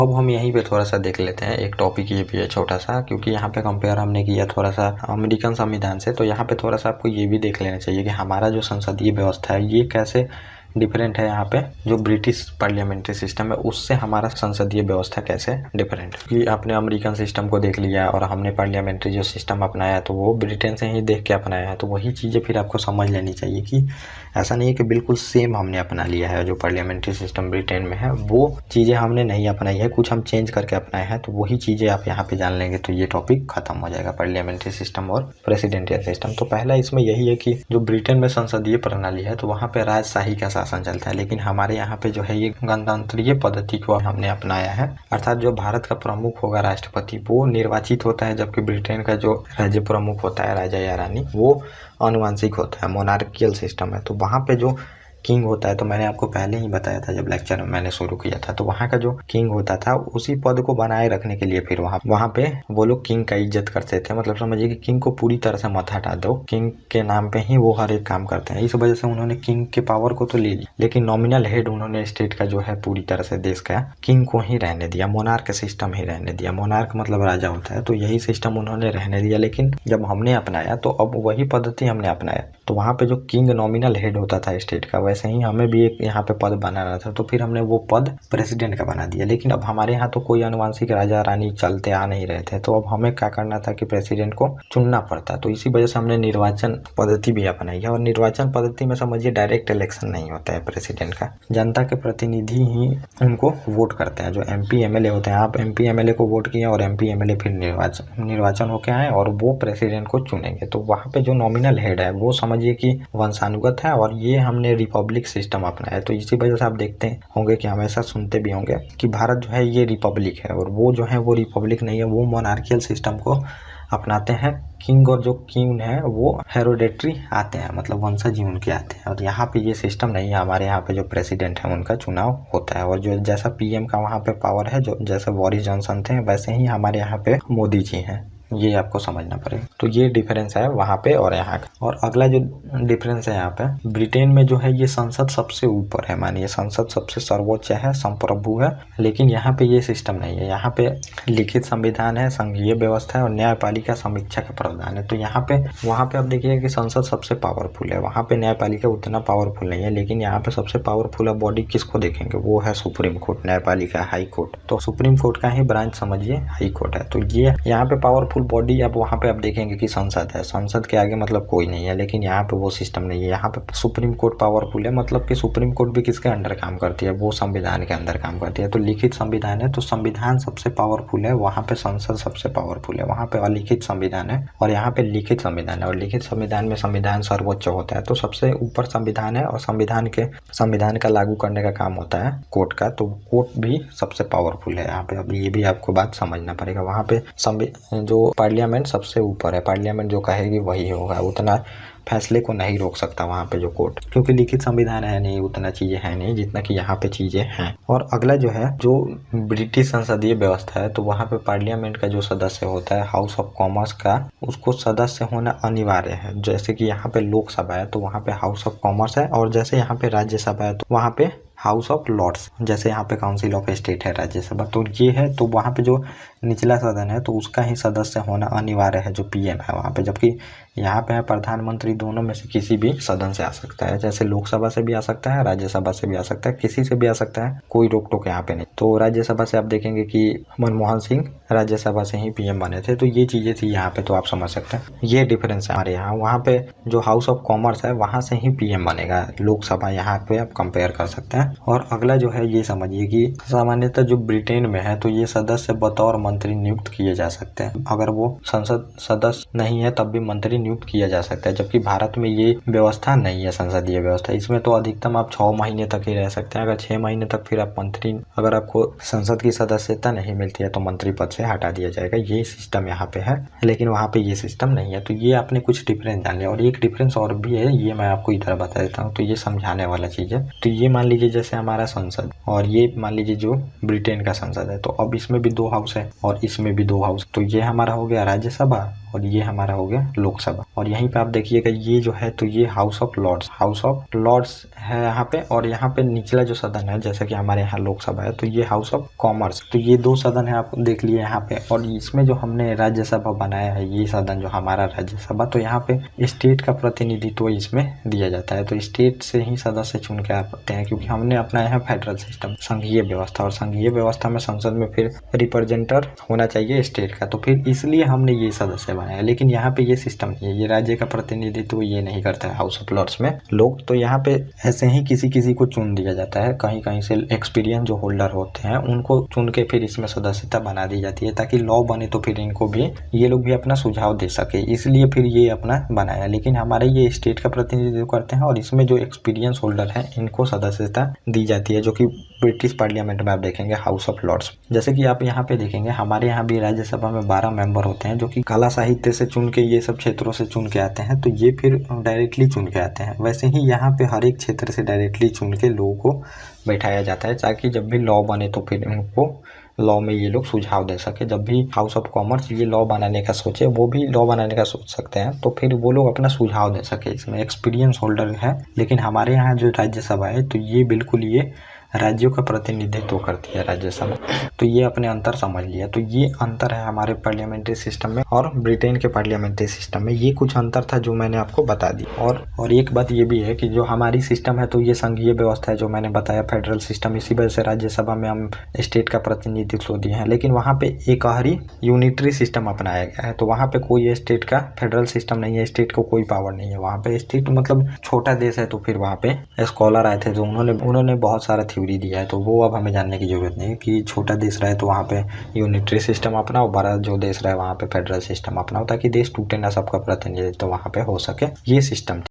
अब हम यहीं पे थोड़ा सा देख लेते हैं, एक टॉपिक ये भी है छोटा सा, क्योंकि यहाँ पे कंपेयर हमने किया थोड़ा सा अमेरिकन संविधान से, तो यहाँ पे थोड़ा सा आपको ये भी देख लेना चाहिए कि हमारा जो संसदीय व्यवस्था है ये कैसे डिफरेंट है। यहाँ पे जो ब्रिटिश पार्लियामेंट्री सिस्टम है उससे हमारा संसदीय व्यवस्था कैसे डिफरेंट है। कि आपने अमेरिकन सिस्टम को देख लिया और हमने पार्लियामेंट्री जो सिस्टम अपनाया तो वो ब्रिटेन से ही देख के अपनाया है, तो वही चीज़ें फिर आपको समझ लेनी चाहिए कि ऐसा नहीं है कि बिल्कुल सेम हमने अपना लिया है। जो पार्लियामेंट्री सिस्टम ब्रिटेन में है वो चीज़ें हमने नहीं अपनाई है, कुछ हम चेंज करके अपनाए हैं, तो वही चीज़ें आप यहाँ पे जान लेंगे तो ये टॉपिक खत्म हो जाएगा, पार्लियामेंट्री सिस्टम और प्रेसिडेंशियल सिस्टम। तो पहला इसमें यही है कि जो ब्रिटेन में संसदीय प्रणाली है तो वहाँ पे राजशाही का शासन चलता है, लेकिन हमारे यहाँ पे जो है ये गणतंत्रीय पद्धति को हमने अपनाया है। अर्थात जो भारत का प्रमुख होगा राष्ट्रपति वो निर्वाचित होता है, जबकि ब्रिटेन का जो राज्य प्रमुख होता है राजा या रानी वो आनुवंशिक होता है, मोनार्कियल सिस्टम है। तो वहाँ पे जो किंग होता है, तो मैंने आपको पहले ही बताया था जब लेक्चर मैंने शुरू किया था, तो वहाँ का जो किंग होता था उसी पद को बनाए रखने के लिए फिर वहाँ पे वो लोग किंग का इज्जत करते थे। मतलब समझिए कि किंग को पूरी तरह से मत हटा दो, किंग के नाम पे ही वो हर एक काम करते हैं। इस वजह से उन्होंने किंग के पावर को तो ले ली, लेकिन नॉमिनल हेड उन्होंने स्टेट का जो है पूरी तरह से देश का किंग को ही रहने दिया, मोनार्क सिस्टम ही रहने दिया। मोनार्क मतलब राजा होता है, तो यही सिस्टम उन्होंने रहने दिया। लेकिन जब हमने अपनाया तो अब वही पद्धति हमने अपनाया, तो वहाँ पे जो किंग नॉमिनल हेड होता था स्टेट का, वैसे ही हमें भी एक यहाँ पे पद बनाना था, तो फिर हमने वो पद प्रेसिडेंट का बना दिया। लेकिन अब हमारे यहाँ तो कोई आनुवंशिक राजा रानी चलते आ नहीं रहे थे, तो अब हमें क्या करना था कि प्रेसिडेंट को चुनना पड़ता। तो इसी वजह से हमने निर्वाचन पद्धति भी अपनाई है। और निर्वाचन पद्धति में समझिए डायरेक्ट इलेक्शन नहीं होता है प्रेसिडेंट का, जनता के प्रतिनिधि ही उनको वोट करते हैं। जो MP MLA होते हैं, आप MP MLA को वोट किए और MP MLA फिर निर्वाचन होके आए और वो प्रेसिडेंट को चुनेंगे। तो वहाँ पे जो नॉमिनल हेड है वो समझिए कि वंशानुगत है, और ये हमने रिपब्लिक सिस्टम अपनाया है। तो इसी वजह से आप देखते होंगे कि हमेशा सुनते भी होंगे कि भारत जो है ये रिपब्लिक है, और वो जो है वो रिपब्लिक नहीं है, वो मोनार्कियल सिस्टम को अपनाते हैं। किंग और जो क्वीन है वो हेरोडेटरी आते हैं, मतलब वंशज ही उनके आते हैं। और यहाँ पे ये सिस्टम नहीं है, हमारे यहाँ पे जो प्रेसिडेंट है उनका चुनाव होता है। और जो जैसा PM का वहाँ पे पावर है, जो जैसे बोरिस जॉनसन थे वैसे ही हमारे यहाँ पे मोदी जी हैं, ये आपको समझना पड़ेगा। तो ये डिफरेंस है वहाँ पे और यहाँ का। और अगला जो डिफरेंस है यहाँ पे, ब्रिटेन में जो है ये संसद सबसे ऊपर है, मानिए संसद सबसे सर्वोच्च है, संप्रभु है। लेकिन यहाँ पे ये सिस्टम नहीं है, यहाँ पे लिखित संविधान है, संघीय व्यवस्था है और न्यायपालिका समीक्षा का प्रावधान है। तो यहाँ पे वहाँ पे आप देखिएगा कि संसद सबसे पावरफुल है, वहाँ पे न्यायपालिका उतना पावरफुल नहीं है। लेकिन यहाँ पे सबसे पावरफुल बॉडी किसको देखेंगे, वो है सुप्रीम कोर्ट, न्यायपालिका हाई कोर्ट। तो सुप्रीम कोर्ट का ही ब्रांच समझिए हाई कोर्ट है। तो ये यहाँ पे पावरफुल बॉडी अब वहाँ पे आप देखेंगे कि संसद है, संसद के आगे मतलब कोई नहीं है। लेकिन यहाँ पे वो सिस्टम नहीं है, यहाँ पे सुप्रीम कोर्ट पावरफुल है, मतलब कि सुप्रीम कोर्ट भी किसके अंडर काम करती है, वो संविधान के अंदर काम करती है। तो लिखित संविधान है, तो संविधान सबसे पावरफुल है, वहाँ पे संसद सबसे पावरफुल है। वहाँ पे अलिखित संविधान है और यहाँ पे लिखित संविधान है। और लिखित संविधान में संविधान सर्वोच्च होता है, तो सबसे ऊपर संविधान है और संविधान का लागू करने का काम होता है कोर्ट का। तो कोर्ट भी सबसे पावरफुल है यहाँ पे। अब ये भी आपको बात समझना पड़ेगा, वहाँ पे जो पार्लियामेंट सबसे ऊपर है, पार्लियामेंट जो कहेगी वही होगा, उतना फैसले को नहीं रोक सकता वहाँ पे जो कोर्ट, क्योंकि लिखित संविधान है नहीं, उतना चीज़ें हैं नहीं जितना कि यहाँ पे चीज़ें हैं। और अगला जो है जो ब्रिटिश संसदीय व्यवस्था है, तो वहाँ पे पार्लियामेंट का जो सदस्य होता है हाउस ऑफ कॉमर्स का, उसको सदस्य होना अनिवार्य है। जैसे कि यहाँ पे लोकसभा है तो वहाँ पे हाउस ऑफ कॉमर्स है, और जैसे यहाँ पे राज्यसभा है तो वहाँ पे हाउस ऑफ लॉर्ड्स, जैसे यहाँ पे काउंसिल ऑफ स्टेट है राज्यसभा, तो ये है। तो वहाँ पे जो निचला सदन है तो उसका ही सदस्य होना अनिवार्य है, जो PM है वहाँ पे। जबकि यहाँ पे है प्रधानमंत्री, दोनों में से किसी भी सदन से आ सकता है, जैसे लोकसभा से भी आ सकता है, राज्यसभा से भी आ सकता है, किसी से भी आ सकता है, कोई रोक टोक यहाँ पे नहीं। तो राज्यसभा से आप देखेंगे कि मनमोहन सिंह राज्यसभा से ही PM बने थे, तो ये चीज़ें थी यहाँ पे, तो आप समझ सकते हैं ये डिफरेंस है हमारे यहाँ। वहाँ पे जो हाउस ऑफ कॉमर्स है वहाँ से ही PM बनेगा, लोकसभा यहाँ पे आप कंपेयर कर सकते हैं। और अगला जो है ये समझिए कि सामान्यतः जो ब्रिटेन में है तो ये सदस्य बतौर मंत्री नियुक्त किए जा सकते हैं, अगर वो संसद सदस्य नहीं है तब भी मंत्री नियुक्त किया जा सकता है। जबकि भारत में ये व्यवस्था नहीं है, संसदीय व्यवस्था। इसमें तो अधिकतम आप 6 महीने तक ही रह सकते हैं, अगर 6 महीने तक फिर आप मंत्री, अगर आपको संसद की सदस्यता नहीं मिलती है तो मंत्री पद से हटा दिया जाएगा। ये सिस्टम यहाँ पे है, लेकिन वहाँ पे ये सिस्टम नहीं है। तो ये आपने कुछ डिफरेंस जान लिया। और एक डिफरेंस और भी है, ये मैं आपको इधर बता देता हूँ, तो ये समझाने वाला चीज़ है। तो ये मान लीजिए जैसे हमारा संसद, और ये मान लीजिए जो ब्रिटेन का संसद है, तो अब इसमें भी 2 हाउस है और इसमें भी 2 हाउस। तो ये हमारा हो गया राज्यसभा और ये हमारा हो गया लोकसभा। और यहीं पे आप देखिएगा ये जो है तो ये हाउस ऑफ लॉर्ड्स है यहाँ पे, और यहाँ पे निचला जो सदन है जैसे कि हमारे यहाँ लोकसभा है तो ये हाउस ऑफ कॉमर्स। तो ये 2 सदन है, आप देख लिए यहाँ पे। और इसमें जो हमने राज्यसभा बनाया है, ये सदन जो हमारा राज्यसभा, तो यहाँ पे स्टेट का प्रतिनिधित्व इसमें दिया जाता है। तो स्टेट से ही सदस्य चुन के आते हैं, क्योंकि हमने अपनाया है फेडरल सिस्टम, संघीय व्यवस्था, और संघीय व्यवस्था में संसद में फिर रिप्रेजेंटर होना चाहिए स्टेट का, तो फिर इसलिए हमने ये सदस्य बनाया। लेकिन यहाँ पे ये सिस्टम नहीं है, ये राज्य का प्रतिनिधित्व ये नहीं करता है हाउस ऑफ लॉर्ड्स में लोग। तो यहाँ पे ऐसे ही किसी को चुन दिया जाता है, कहीं कहीं से एक्सपीरियंस जो होल्डर होते हैं उनको चुन के फिर इसमें सदस्यता बना दी जाती है, ताकि लॉ बने तो फिर इनको भी ये लोग भी अपना सुझाव दे सके, इसलिए फिर ये अपना बनाया। लेकिन हमारे ये स्टेट का प्रतिनिधित्व करते हैं और इसमें जो एक्सपीरियंस होल्डर है इनको सदस्यता दी जाती है, जो कि ब्रिटिश पार्लियामेंट में आप देखेंगे हाउस ऑफ लॉर्ड्स। जैसे कि आप यहाँ पे देखेंगे हमारे यहाँ भी राज्यसभा में 12 मेंबर होते हैं, जो कि कला साहित्य से चुन के, ये सब क्षेत्रों से चुन के आते हैं, तो ये फिर डायरेक्टली चुन के आते हैं। वैसे ही यहाँ पे हर एक क्षेत्र से डायरेक्टली चुन के लोगों को बैठाया जाता है, ताकि जब भी लॉ बने तो फिर उनको लॉ में ये लोग सुझाव दे सके। जब भी हाउस ऑफ कॉमर्स ये लॉ बनाने का सोचे, वो भी लॉ बनाने का सोच सकते हैं, तो फिर वो लोग अपना सुझाव दे सके। इसमें एक्सपीरियंस होल्डर है। लेकिन हमारे यहाँ जो राज्यसभा है तो ये बिल्कुल ये राज्यों का प्रतिनिधित्व करती है राज्यसभा। तो ये अपने अंतर समझ लिया। तो ये अंतर है हमारे पार्लियामेंट्री सिस्टम में और ब्रिटेन के पार्लियामेंट्री सिस्टम में। ये कुछ अंतर था जो मैंने आपको बता दी। और एक बात ये भी है कि जो हमारी सिस्टम है तो ये संघीय व्यवस्था है, जो मैंने बताया फेडरल सिस्टम, इसी वजह से राज्यसभा में हम स्टेट का प्रतिनिधित्व दिए हैं। लेकिन वहाँ पे एकहरी यूनिटरी सिस्टम अपनाया गया है, तो वहाँ पे कोई स्टेट का फेडरल सिस्टम नहीं है, स्टेट को कोई पावर नहीं है वहाँ पे। स्टेट मतलब छोटा देश है, तो फिर वहाँ पे स्कॉलर आए थे जो उन्होंने बहुत सारा थ्योरी दिया है, तो वो अब हमें जानने की जरूरत नहीं है कि छोटा देश रहे तो वहाँ पे यूनिटरी सिस्टम अपनाओ, बड़ा जो देश रहे वहाँ पे फेडरल सिस्टम अपनाओ, ताकि देश टूटे ना, सबका प्रतिनिधित्व वहाँ पे हो सके। ये सिस्टम